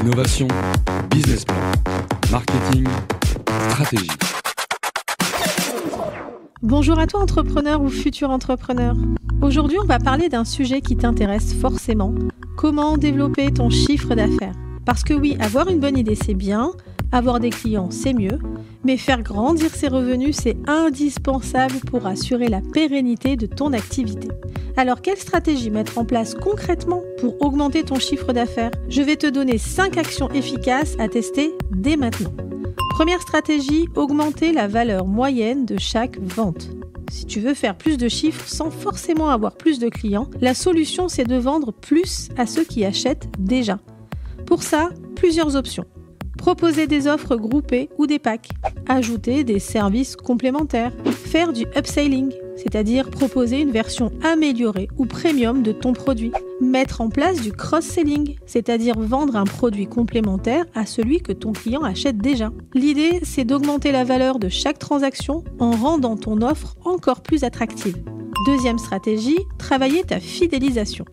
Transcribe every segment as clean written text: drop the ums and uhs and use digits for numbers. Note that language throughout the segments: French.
Innovation, business plan, marketing, stratégie. Bonjour à toi entrepreneur ou futur entrepreneur. Aujourd'hui, on va parler d'un sujet qui t'intéresse forcément. Comment développer ton chiffre d'affaires ? Parce que oui, avoir une bonne idée, c'est bien. Avoir des clients, c'est mieux. Mais faire grandir ses revenus, c'est indispensable pour assurer la pérennité de ton activité. Alors, quelle stratégie mettre en place concrètement pour augmenter ton chiffre d'affaires ? Je vais te donner 5 actions efficaces à tester dès maintenant. Première stratégie, augmenter la valeur moyenne de chaque vente. Si tu veux faire plus de chiffres sans forcément avoir plus de clients, la solution c'est de vendre plus à ceux qui achètent déjà. Pour ça, plusieurs options. Proposer des offres groupées ou des packs. Ajouter des services complémentaires. Faire du upselling, c'est-à-dire proposer une version améliorée ou premium de ton produit. Mettre en place du cross-selling, c'est-à-dire vendre un produit complémentaire à celui que ton client achète déjà. L'idée, c'est d'augmenter la valeur de chaque transaction en rendant ton offre encore plus attractive. Deuxième stratégie, travailler ta fidélisation.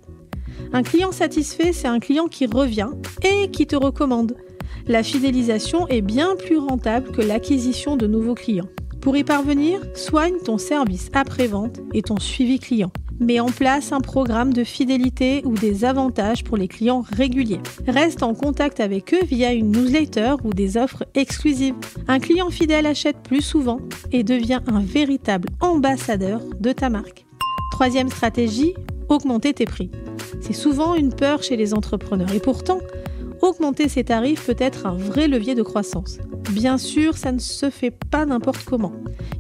Un client satisfait, c'est un client qui revient et qui te recommande. La fidélisation est bien plus rentable que l'acquisition de nouveaux clients. Pour y parvenir, soigne ton service après-vente et ton suivi client. Mets en place un programme de fidélité ou des avantages pour les clients réguliers. Reste en contact avec eux via une newsletter ou des offres exclusives. Un client fidèle achète plus souvent et devient un véritable ambassadeur de ta marque. Troisième stratégie, augmenter tes prix. C'est souvent une peur chez les entrepreneurs et pourtant, augmenter ses tarifs peut être un vrai levier de croissance. Bien sûr, ça ne se fait pas n'importe comment.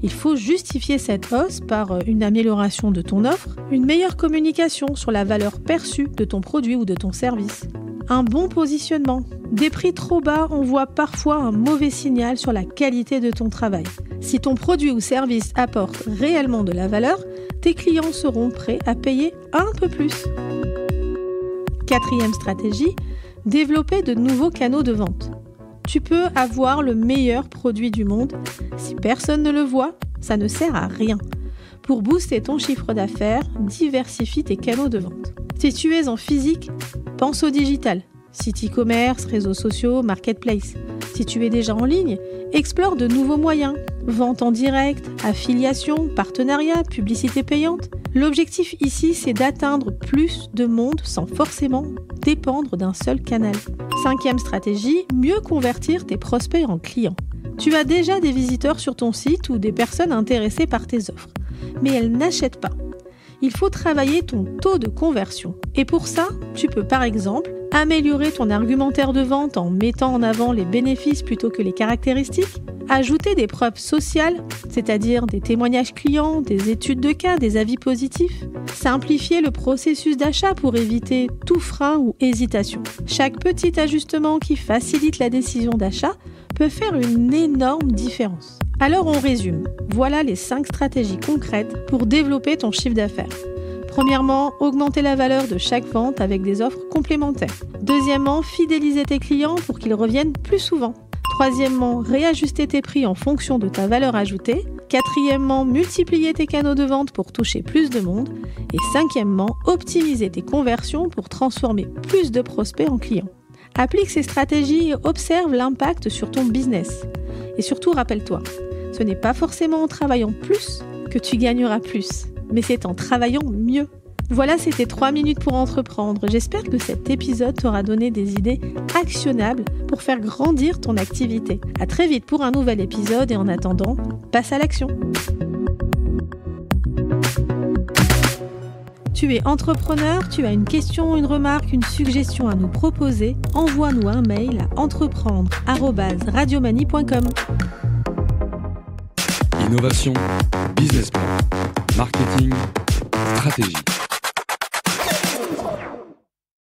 Il faut justifier cette hausse par une amélioration de ton offre, une meilleure communication sur la valeur perçue de ton produit ou de ton service, un bon positionnement. Des prix trop bas envoient parfois un mauvais signal sur la qualité de ton travail. Si ton produit ou service apporte réellement de la valeur, tes clients seront prêts à payer un peu plus. Quatrième stratégie, développer de nouveaux canaux de vente. Tu peux avoir le meilleur produit du monde. Si personne ne le voit, ça ne sert à rien. Pour booster ton chiffre d'affaires, diversifie tes canaux de vente. Si tu es en physique, pense au digital. Site e-commerce, réseaux sociaux, marketplace. Si tu es déjà en ligne, explore de nouveaux moyens. Vente en direct, affiliation, partenariat, publicité payante. L'objectif ici, c'est d'atteindre plus de monde sans forcément dépendre d'un seul canal. Cinquième stratégie, mieux convertir tes prospects en clients. Tu as déjà des visiteurs sur ton site ou des personnes intéressées par tes offres, mais elles n'achètent pas. Il faut travailler ton taux de conversion. Et pour ça, tu peux par exemple améliorer ton argumentaire de vente en mettant en avant les bénéfices plutôt que les caractéristiques, ajouter des preuves sociales, c'est-à-dire des témoignages clients, des études de cas, des avis positifs, simplifier le processus d'achat pour éviter tout frein ou hésitation. Chaque petit ajustement qui facilite la décision d'achat peut faire une énorme différence. Alors on résume. Voilà les 5 stratégies concrètes pour développer ton chiffre d'affaires. Premièrement, augmenter la valeur de chaque vente avec des offres complémentaires. Deuxièmement, fidéliser tes clients pour qu'ils reviennent plus souvent. Troisièmement, réajuster tes prix en fonction de ta valeur ajoutée. Quatrièmement, multiplier tes canaux de vente pour toucher plus de monde. Et cinquièmement, optimiser tes conversions pour transformer plus de prospects en clients. Applique ces stratégies et observe l'impact sur ton business. Et surtout, rappelle-toi, ce n'est pas forcément en travaillant plus que tu gagneras plus, mais c'est en travaillant mieux. Voilà, c'était 3 minutes pour entreprendre. J'espère que cet épisode t'aura donné des idées actionnables pour faire grandir ton activité. À très vite pour un nouvel épisode et en attendant, passe à l'action. Tu es entrepreneur, tu as une question, une remarque, une suggestion à nous proposer, envoie-nous un mail à entreprendre@radiomanie.com. Innovation, business plan, marketing, stratégie.